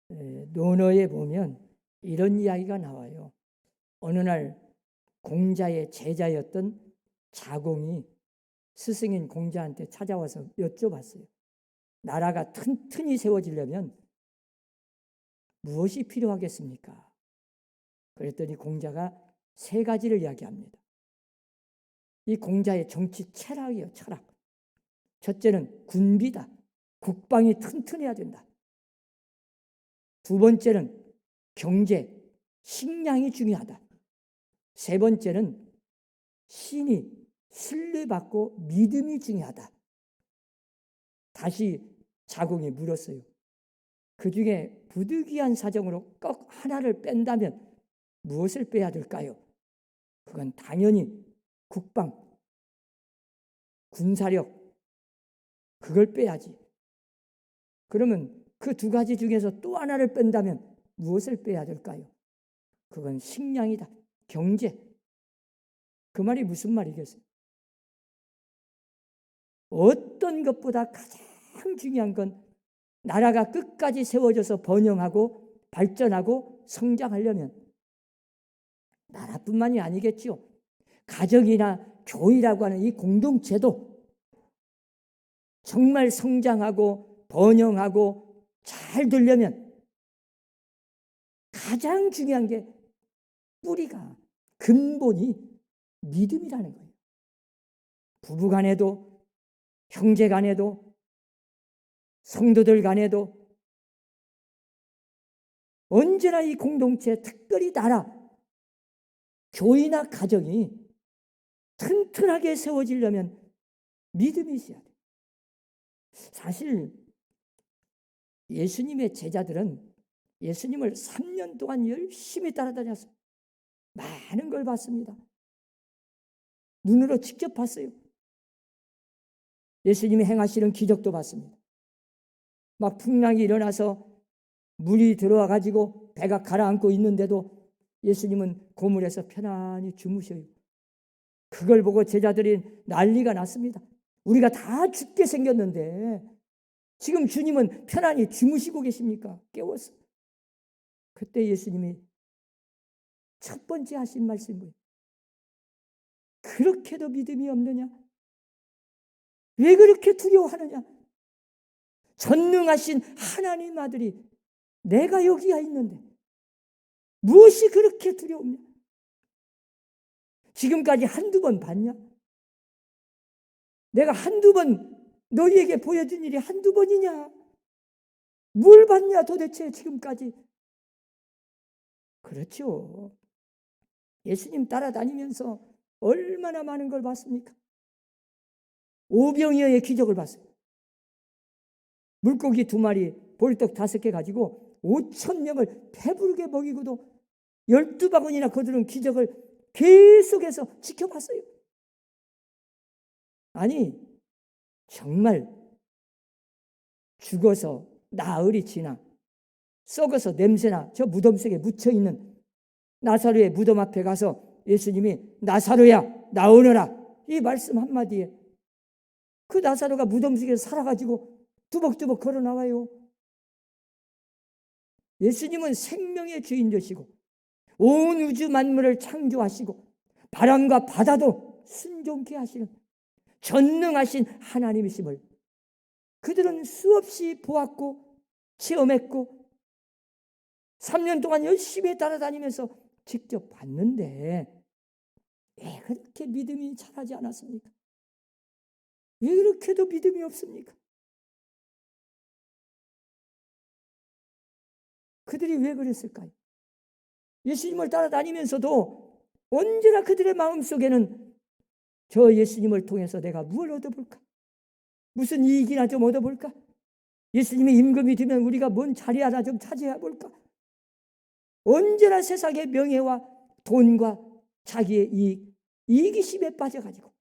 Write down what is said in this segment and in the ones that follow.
논어에 보면 이런 이야기가 나와요. 어느 날 공자의 제자였던 자공이 스승인 공자한테 찾아와서 여쭤봤어요. 나라가 튼튼히 세워지려면 무엇이 필요하겠습니까? 그랬더니 공자가 세 가지를 이야기합니다. 이 공자의 정치 철학이에요. 철학. 첫째는 군비다. 국방이 튼튼해야 된다. 두 번째는 경제, 식량이 중요하다. 세 번째는 신이 신뢰받고 믿음이 중요하다. 다시 자공이 물었어요. 그 중에 부득이한 사정으로 꼭 하나를 뺀다면 무엇을 빼야 될까요? 그건 당연히 국방, 군사력, 그걸 빼야지. 그러면 그 두 가지 중에서 또 하나를 뺀다면 무엇을 빼야 될까요? 그건 식량이다. 경제. 그 말이 무슨 말이겠어요? 어떤 것보다 가장 중요한 건 나라가 끝까지 세워져서 번영하고 발전하고 성장하려면 나라뿐만이 아니겠죠. 가정이나 교회라고 하는 이 공동체도 정말 성장하고 번영하고 잘 되려면 가장 중요한 게 뿌리가, 근본이 믿음이라는 거예요. 부부 간에도, 형제 간에도, 성도들 간에도 언제나 이 공동체, 특별히 나라, 교회나 가정이 튼튼하게 세워지려면 믿음이 있어야 돼요. 사실 예수님의 제자들은 예수님을 3년 동안 열심히 따라다녔어요. 많은 걸 봤습니다. 눈으로 직접 봤어요. 예수님이 행하시는 기적도 봤습니다. 막 풍랑이 일어나서 물이 들어와 가지고 배가 가라앉고 있는데도 예수님은 고물에서 편안히 주무셔요. 그걸 보고 제자들이 난리가 났습니다. 우리가 다 죽게 생겼는데 지금 주님은 편안히 주무시고 계십니까? 깨웠어. 그때 예수님이 첫 번째 하신 말씀이 뭐예요? 그렇게도 믿음이 없느냐? 왜 그렇게 두려워하느냐? 전능하신 하나님 아들이 내가 여기에 있는데 무엇이 그렇게 두려우냐? 지금까지 한두 번 봤냐? 내가 한두 번 너희에게 보여준 일이 한두 번이냐? 뭘 봤냐 도대체 지금까지? 그렇죠. 예수님 따라다니면서 얼마나 많은 걸 봤습니까? 오병이어의 기적을 봤어요. 물고기 2마리, 볼떡 5개 가지고 5,000명을 배부르게 먹이고도 12바구니나 거두는 기적을 계속해서 지켜봤어요. 아니 정말 죽어서 나흘이 지나 썩어서 냄새나 저 무덤 속에 묻혀있는 나사로의 무덤 앞에 가서 예수님이 나사로야 나오너라 이 말씀 한마디에 그 나사로가 무덤 속에서 살아가지고 두벅두벅 걸어 나와요. 예수님은 생명의 주인 되시고 온 우주 만물을 창조하시고 바람과 바다도 순종케 하시는 전능하신 하나님이심을 그들은 수없이 보았고 체험했고 3년 동안 열심히 따라다니면서 직접 봤는데 왜 그렇게 믿음이 자라지 않았습니까? 왜 그렇게도 믿음이 없습니까? 그들이 왜 그랬을까요? 예수님을 따라다니면서도 언제나 그들의 마음속에는 저 예수님을 통해서 내가 무엇을 얻어볼까? 무슨 이익이나 좀 얻어볼까? 예수님의 임금이 되면 우리가 뭔 자리 하나 좀 차지해 볼까? 언제나 세상의 명예와 돈과 자기의 이기심에 빠져가지고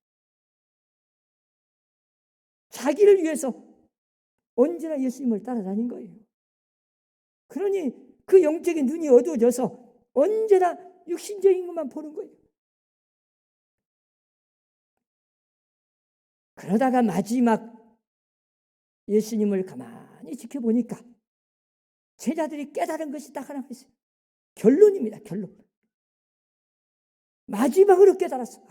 자기를 위해서 언제나 예수님을 따라다닌 거예요. 그러니 그 영적인 눈이 어두워져서 언제나 육신적인 것만 보는 거예요. 그러다가 마지막 예수님을 가만히 지켜보니까 제자들이 깨달은 것이 딱 하나 있어요. 결론입니다. 결론. 마지막으로 깨달았어.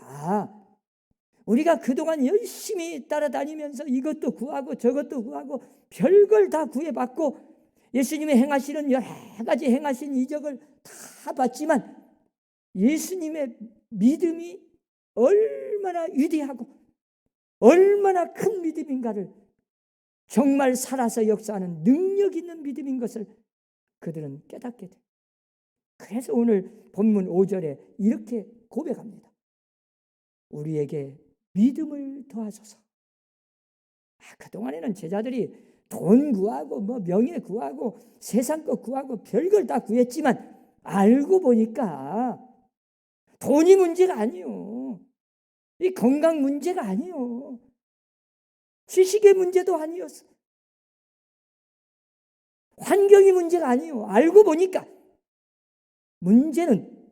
우리가 그동안 열심히 따라다니면서 이것도 구하고 저것도 구하고 별걸 다 구해봤고 예수님이 행하시는 여러 가지 행하신 이적을 다 봤지만 예수님의 믿음이 얼마나 위대하고 얼마나 큰 믿음인가를, 정말 살아서 역사하는 능력 있는 믿음인 것을 그들은 깨닫게 돼요. 그래서 오늘 본문 5절에 이렇게 고백합니다. 우리에게 믿음을 더하소서. 그동안에는 제자들이 돈 구하고 명예 구하고 세상 것 구하고 별걸 다 구했지만 알고 보니까 돈이 문제가 아니요. 이 건강 문제가 아니요. 지식의 문제도 아니었어. 환경이 문제가 아니요. 알고 보니까 문제는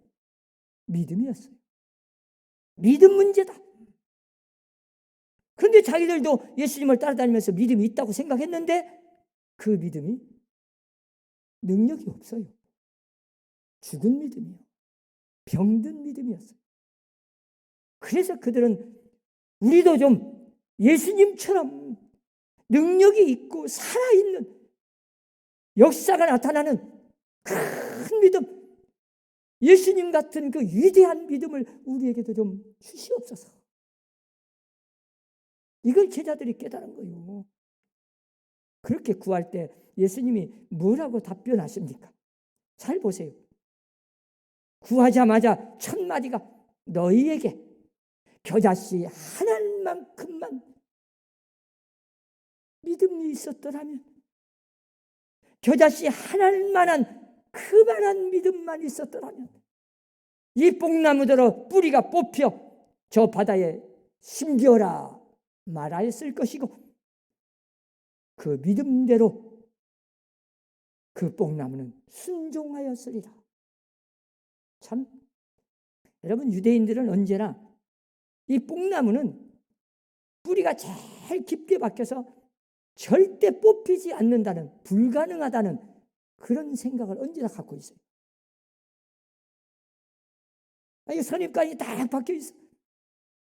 믿음이었어요. 믿음 문제다. 그런데 자기들도 예수님을 따라다니면서 믿음이 있다고 생각했는데 그 믿음이 능력이 없어요. 죽은 믿음이요. 병든 믿음이었어요. 그래서 그들은 우리도 좀 예수님처럼 능력이 있고 살아있는 역사가 나타나는 큰 믿음, 예수님 같은 그 위대한 믿음을 우리에게도 좀 주시옵소서. 이걸 제자들이 깨달은 거예요. 그렇게 구할 때 예수님이 뭐라고 답변하십니까? 잘 보세요. 구하자마자 첫 마디가 너희에게 겨자씨 하나만큼만 믿음이 있었더라면, 겨자씨 하나만한 그만한 믿음만 있었더라면 이 뽕나무대로 뿌리가 뽑혀 저 바다에 심겨라 말하였을 것이고 그 믿음대로 그 뽕나무는 순종하였으리라. 참, 여러분, 유대인들은 언제나 이 뽕나무는 뿌리가 제일 깊게 박혀서 절대 뽑히지 않는다는, 불가능하다는 그런 생각을 언제나 갖고 있어요. 이 선입관이 딱 박혀 있어.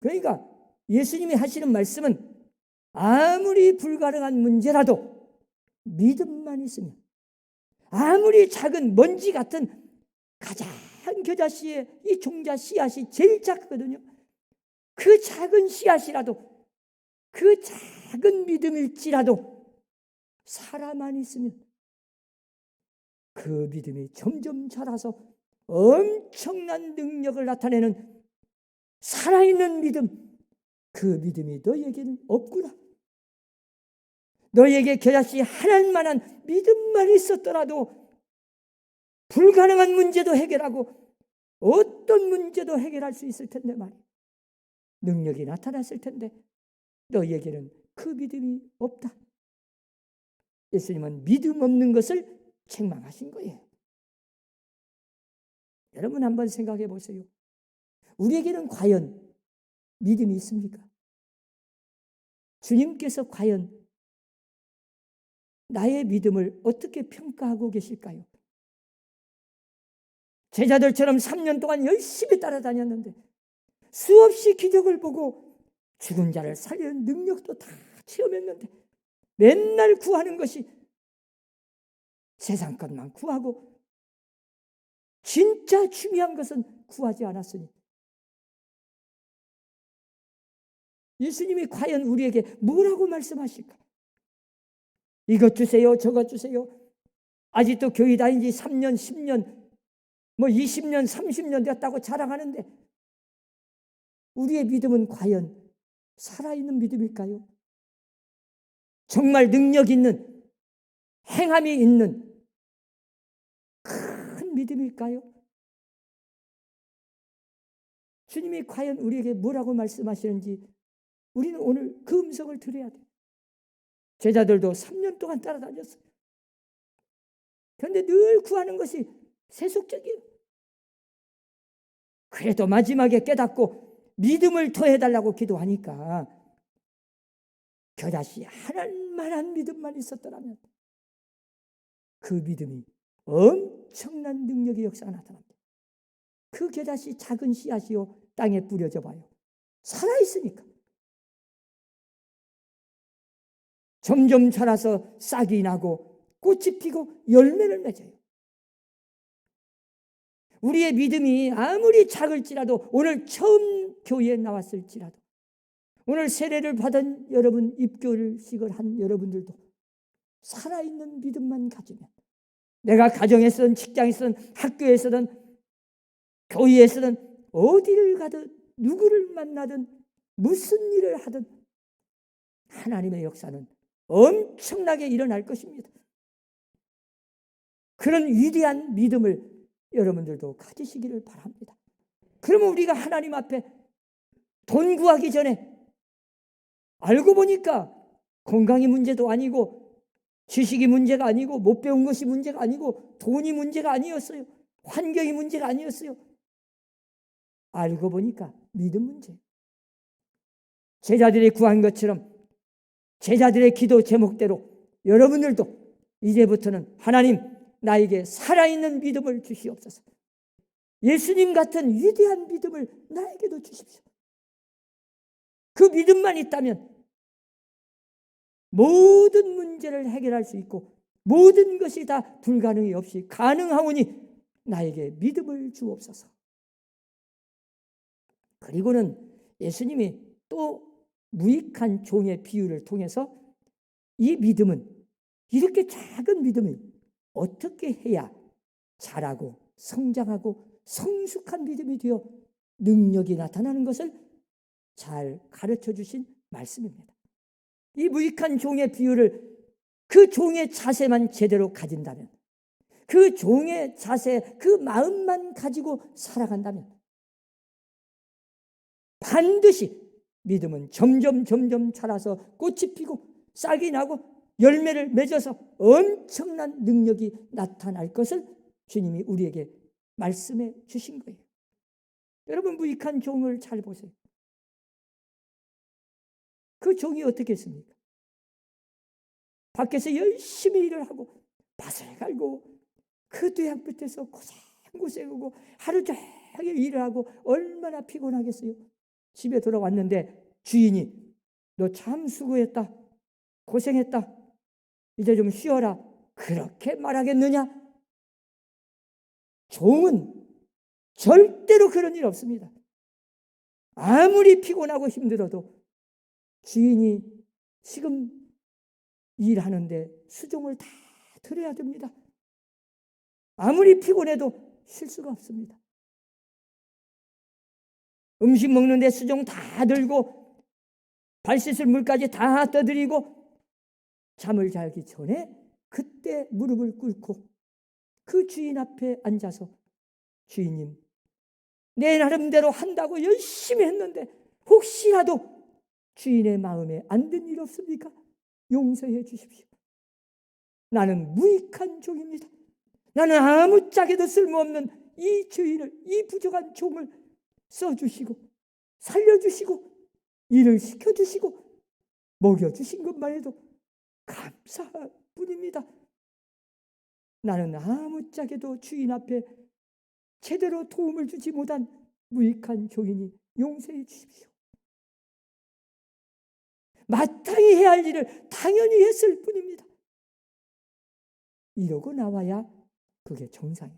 그러니까 예수님이 하시는 말씀은 아무리 불가능한 문제라도 믿음만 있으면, 아무리 작은 먼지 같은 가장 겨자씨의 이 종자 씨앗이 제일 작거든요. 그 작은 씨앗이라도, 그 작은 믿음일지라도 살아만 있으면 그 믿음이 점점 자라서 엄청난 능력을 나타내는 살아있는 믿음, 그 믿음이 너희에게는 없구나. 너희에게 겨자씨 하나만한 믿음만 있었더라도 불가능한 문제도 해결하고 어떤 문제도 해결할 수 있을 텐데 말이야. 능력이 나타났을 텐데 너희에게는 그 믿음이 없다. 예수님은 믿음 없는 것을 책망하신 거예요. 여러분 한번 생각해 보세요. 우리에게는 과연 믿음이 있습니까? 주님께서 과연 나의 믿음을 어떻게 평가하고 계실까요? 제자들처럼 3년 동안 열심히 따라다녔는데 수없이 기적을 보고 죽은 자를 살리는 능력도 다 체험했는데 맨날 구하는 것이 세상 것만 구하고 진짜 중요한 것은 구하지 않았으니 예수님이 과연 우리에게 뭐라고 말씀하실까? 이것 주세요, 저것 주세요. 아직도 교회 다닌 지 3년, 10년, 20년, 30년 됐다고 자랑하는데 우리의 믿음은 과연 살아있는 믿음일까요? 정말 능력 있는, 행함이 있는 큰 믿음일까요? 주님이 과연 우리에게 뭐라고 말씀하시는지 우리는 오늘 그 음성을 들어야 돼. 제자들도 3년 동안 따라다녔어요. 그런데 늘 구하는 것이 세속적이에요. 그래도 마지막에 깨닫고 믿음을 더해달라고 기도하니까 겨자씨 하나만한 믿음만 있었더라면 그 그 믿음이 엄청난 능력의 역사가 나타납니다. 그 겨자씨 작은 씨앗이요 땅에 뿌려져 봐요. 살아있으니까. 점점 자라서 싹이 나고 꽃이 피고 열매를 맺어요. 우리의 믿음이 아무리 작을지라도, 오늘 처음 교회에 나왔을지라도, 오늘 세례를 받은 여러분, 입교식을 한 여러분들도 살아있는 믿음만 가지면, 내가 가정에서든 직장에서든 학교에서든 교회에서든 어디를 가든 누구를 만나든 무슨 일을 하든 하나님의 역사는 엄청나게 일어날 것입니다. 그런 위대한 믿음을 여러분들도 가지시기를 바랍니다. 그러면 우리가 하나님 앞에 돈 구하기 전에 알고 보니까 건강이 문제도 아니고 지식이 문제가 아니고 못 배운 것이 문제가 아니고 돈이 문제가 아니었어요. 환경이 문제가 아니었어요. 알고 보니까 믿음 문제. 제자들이 구한 것처럼 제자들의 기도 제목대로 여러분들도 이제부터는 하나님, 나에게 살아있는 믿음을 주시옵소서. 예수님 같은 위대한 믿음을 나에게도 주십시오. 그 믿음만 있다면 모든 문제를 해결할 수 있고 모든 것이 다 불가능이 없이 가능하오니 나에게 믿음을 주옵소서. 그리고는 예수님이 또 무익한 종의 비유를 통해서 이 믿음은, 이렇게 작은 믿음이 어떻게 해야 자라고 성장하고 성숙한 믿음이 되어 능력이 나타나는 것을 잘 가르쳐 주신 말씀입니다. 이 무익한 종의 비유를 그 종의 자세만 제대로 가진다면, 그 종의 자세, 그 마음만 가지고 살아간다면 반드시 믿음은 점점 자라서 꽃이 피고 싹이 나고 열매를 맺어서 엄청난 능력이 나타날 것을 주님이 우리에게 말씀해 주신 거예요. 여러분, 무익한 종을 잘 보세요. 그 종이 어떻게 했습니까? 밖에서 열심히 일을 하고 밭을 갈고 그 뒤양 끝에서 고생하고 하루 종일 일을 하고 얼마나 피곤하겠어요. 집에 돌아왔는데 주인이 너 참 수고했다, 고생했다, 이제 좀 쉬어라, 그렇게 말하겠느냐? 종은 절대로 그런 일 없습니다. 아무리 피곤하고 힘들어도 주인이 지금 일하는데 수종을 다 들어야 됩니다. 아무리 피곤해도 쉴 수가 없습니다. 음식 먹는데 수종 다 들고 발 씻을 물까지 다 떠드리고 잠을 자기 전에 그때 무릎을 꿇고 그 주인 앞에 앉아서 주인님, 내 나름대로 한다고 열심히 했는데 혹시라도 주인의 마음에 안 든 일 없습니까? 용서해 주십시오. 나는 무익한 종입니다. 나는 아무짝에도 쓸모없는 이 주인을, 이 부족한 종을 써주시고 살려주시고 일을 시켜주시고 먹여주신 것만 해도 감사할 뿐입니다. 나는 아무짝에도 주인 앞에 제대로 도움을 주지 못한 무익한 종이니 용서해 주십시오. 마땅히 해야 할 일을 당연히 했을 뿐입니다. 이러고 나와야 그게 정상이에요.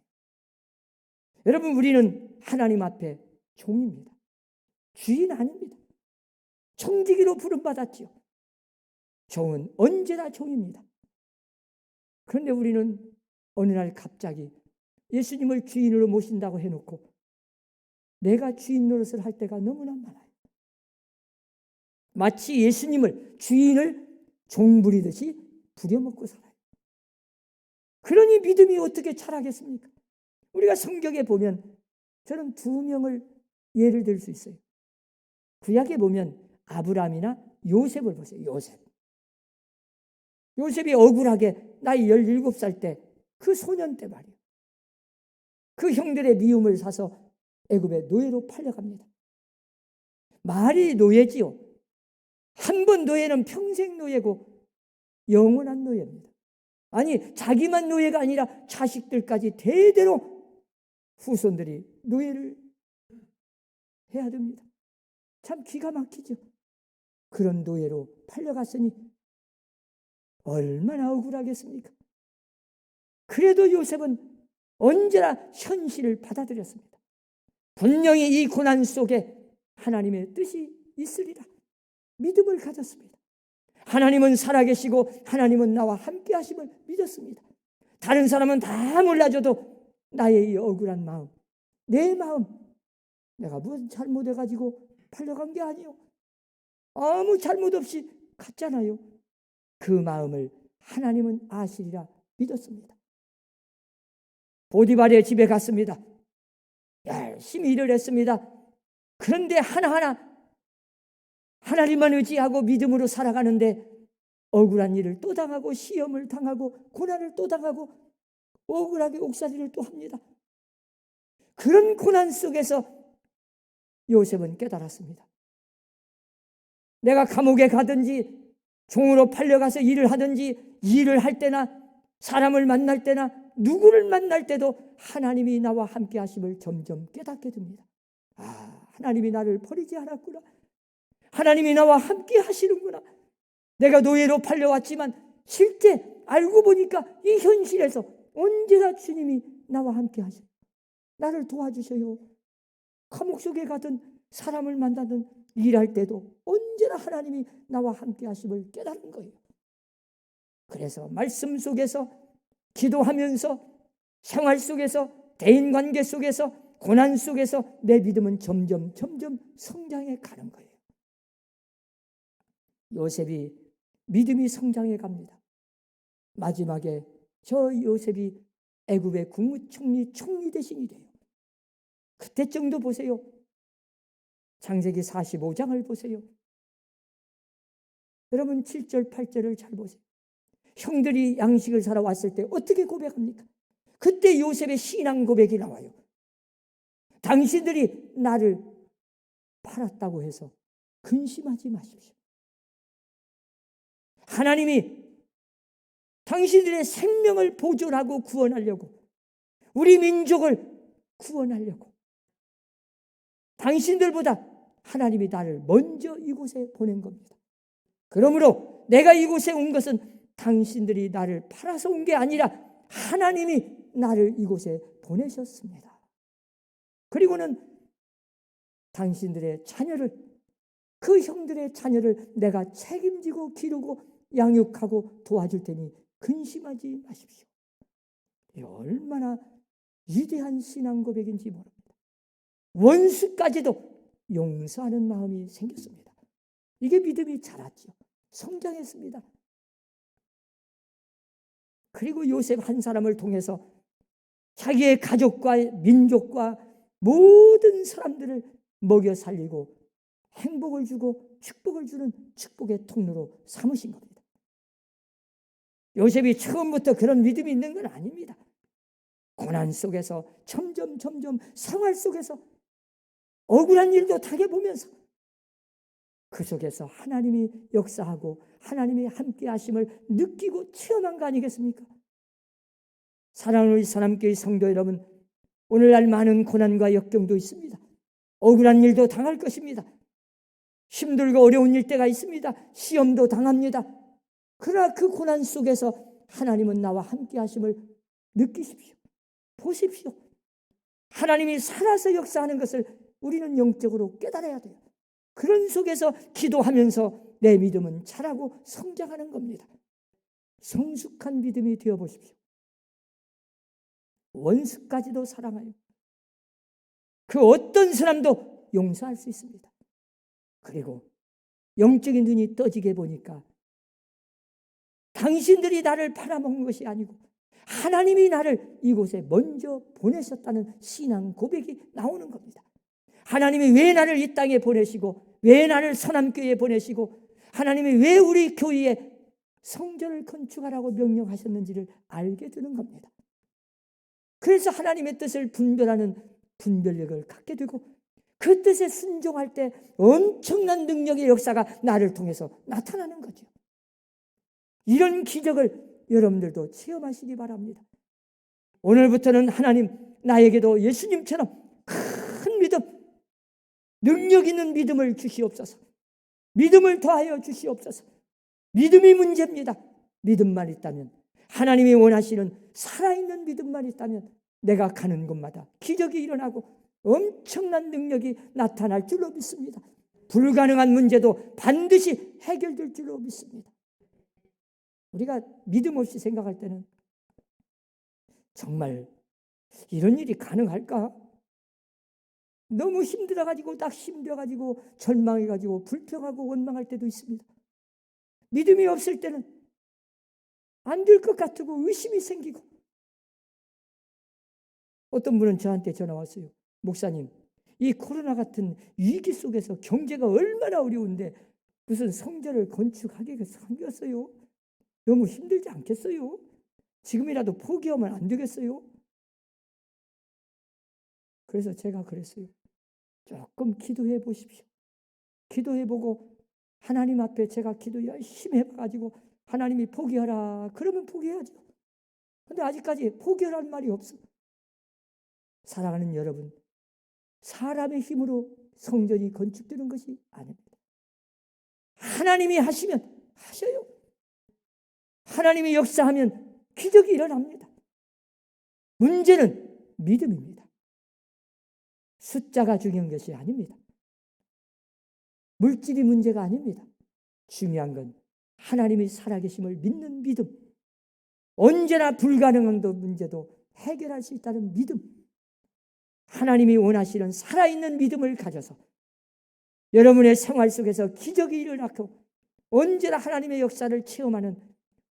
여러분, 우리는 하나님 앞에 종입니다. 주인 아닙니다. 청지기로 부름받았지요. 종은 언제나 종입니다. 그런데 우리는 어느 날 갑자기 예수님을 주인으로 모신다고 해놓고 내가 주인 노릇을 할 때가 너무나 많아요. 마치 예수님을, 주인을 종부리듯이 부려먹고 살아요. 그러니 믿음이 어떻게 자라겠습니까? 우리가 성경에 보면 저는 2명을 예를 들 수 있어요. 구약에 보면 아브라함이나 요셉을 보세요. 요셉이 억울하게 나이 17살 때, 그 소년 때 말이에요. 그 형들의 미움을 사서 애굽의 노예로 팔려갑니다. 말이 노예지요. 한 번 노예는 평생 노예고 영원한 노예입니다. 아니, 자기만 노예가 아니라 자식들까지 대대로 후손들이 노예를 해야 됩니다. 참 기가 막히죠. 그런 노예로 팔려갔으니 얼마나 억울하겠습니까? 그래도 요셉은 언제나 현실을 받아들였습니다. 분명히 이 고난 속에 하나님의 뜻이 있으리라 믿음을 가졌습니다. 하나님은 살아계시고 하나님은 나와 함께 하심을 믿었습니다. 다른 사람은 다 몰라줘도 나의 이 억울한 마음, 내 마음, 내가 무슨 잘못해가지고 팔려간 게 아니요, 아무 잘못 없이 갔잖아요. 그 마음을 하나님은 아시리라 믿었습니다. 보디발의 집에 갔습니다. 열심히 일을 했습니다. 그런데 하나하나 하나님만 의지하고 믿음으로 살아가는데 억울한 일을 또 당하고 시험을 당하고 고난을 또 당하고 억울하게 옥살이를 또 합니다. 그런 고난 속에서 요셉은 깨달았습니다. 내가 감옥에 가든지 종으로 팔려가서 일을 하든지 일을 할 때나 사람을 만날 때나 누구를 만날 때도 하나님이 나와 함께 하심을 점점 깨닫게 됩니다. 하나님이 나를 버리지 않았구나. 하나님이 나와 함께 하시는구나. 내가 노예로 팔려왔지만 실제 알고 보니까 이 현실에서 언제나 주님이 나와 함께 하셔요. 나를 도와주셔요. 감옥 속에 가든 사람을 만나든 일할 때도 언제나 하나님이 나와 함께 하심을 깨달은 거예요. 그래서 말씀 속에서 기도하면서 생활 속에서 대인관계 속에서 고난 속에서 내 믿음은 점점 성장해 가는 거예요. 요셉이 믿음이 성장해 갑니다. 마지막에 저 요셉이 애굽의 국무총리 총리 대신이 돼요. 그때 정도 보세요. 창세기 45장을 보세요. 여러분 7절 8절을 잘 보세요. 형들이 양식을 사러 왔을 때 어떻게 고백합니까? 그때 요셉의 신앙 고백이 나와요. 당신들이 나를 팔았다고 해서 근심하지 마십시오. 하나님이 당신들의 생명을 보존하고 구원하려고, 우리 민족을 구원하려고 당신들보다 하나님이 나를 먼저 이곳에 보낸 겁니다. 그러므로 내가 이곳에 온 것은 당신들이 나를 팔아서 온 게 아니라 하나님이 나를 이곳에 보내셨습니다. 그리고는 당신들의 자녀를, 그 형들의 자녀를 내가 책임지고 기르고 양육하고 도와줄 테니 근심하지 마십시오. 얼마나 위대한 신앙 고백인지 모릅니다. 원수까지도 용서하는 마음이 생겼습니다. 이게 믿음이 자랐죠. 성장했습니다. 그리고 요셉 한 사람을 통해서 자기의 가족과 민족과 모든 사람들을 먹여 살리고 행복을 주고 축복을 주는 축복의 통로로 삼으신 겁니다. 요셉이 처음부터 그런 믿음이 있는 건 아닙니다. 고난 속에서 점점 생활 속에서 억울한 일도 당해보면서 그 속에서 하나님이 역사하고 하나님이 함께 하심을 느끼고 체험한 거 아니겠습니까? 사랑하는 우리 사람교회 성도 여러분, 오늘날 많은 고난과 역경도 있습니다. 억울한 일도 당할 것입니다. 힘들고 어려운 일때가 있습니다. 시험도 당합니다. 그러나 그 고난 속에서 하나님은 나와 함께 하심을 느끼십시오. 보십시오. 하나님이 살아서 역사하는 것을 우리는 영적으로 깨달아야 돼요. 그런 속에서 기도하면서 내 믿음은 자라고 성장하는 겁니다. 성숙한 믿음이 되어보십시오. 원수까지도 사랑하여 그 어떤 사람도 용서할 수 있습니다. 그리고 영적인 눈이 떠지게 보니까 당신들이 나를 팔아먹은 것이 아니고 하나님이 나를 이곳에 먼저 보내셨다는 신앙 고백이 나오는 겁니다. 하나님이 왜 나를 이 땅에 보내시고 왜 나를 서남교회에 보내시고 하나님이 왜 우리 교회에 성전을 건축하라고 명령하셨는지를 알게 되는 겁니다. 그래서 하나님의 뜻을 분별하는 분별력을 갖게 되고 그 뜻에 순종할 때 엄청난 능력의 역사가 나를 통해서 나타나는 거죠. 이런 기적을 여러분들도 체험하시기 바랍니다. 오늘부터는 하나님 나에게도 예수님처럼 큰 믿음, 능력 있는 믿음을 주시옵소서. 믿음을 더하여 주시옵소서. 믿음이 문제입니다. 믿음만 있다면, 하나님이 원하시는 살아있는 믿음만 있다면 내가 가는 곳마다 기적이 일어나고 엄청난 능력이 나타날 줄로 믿습니다. 불가능한 문제도 반드시 해결될 줄로 믿습니다. 우리가 믿음 없이 생각할 때는 정말 이런 일이 가능할까? 너무 힘들어가지고 낙심되어가지고 절망해가지고 불평하고 원망할 때도 있습니다. 믿음이 없을 때는 안 될 것 같고 의심이 생기고, 어떤 분은 저한테 전화 왔어요. 목사님, 이 코로나 같은 위기 속에서 경제가 얼마나 어려운데 무슨 성전을 건축하기가 생겼어요? 너무 힘들지 않겠어요? 지금이라도 포기하면 안 되겠어요? 그래서 제가 그랬어요. 조금 기도해 보십시오. 기도해보고 하나님 앞에 제가 기도 열심히 해가지고 하나님이 포기하라 그러면 포기해야죠. 근데 아직까지 포기하라는 말이 없어. 사랑하는 여러분, 사람의 힘으로 성전이 건축되는 것이 아닙니다. 하나님이 하시면 하셔요. 하나님이 역사하면 기적이 일어납니다. 문제는 믿음입니다. 숫자가 중요한 것이 아닙니다. 물질이 문제가 아닙니다. 중요한 건 하나님이 살아계심을 믿는 믿음, 언제나 불가능한 문제도 해결할 수 있다는 믿음, 하나님이 원하시는 살아있는 믿음을 가져서 여러분의 생활 속에서 기적이 일어나고 언제나 하나님의 역사를 체험하는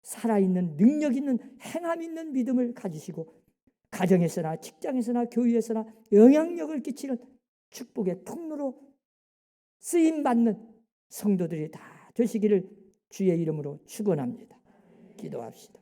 살아있는 능력 있는 행함 있는 믿음을 가지시고 가정에서나 직장에서나 교회에서나 영향력을 끼치는 축복의 통로로 쓰임받는 성도들이 다 되시기를 주의 이름으로 축원합니다. 기도합시다.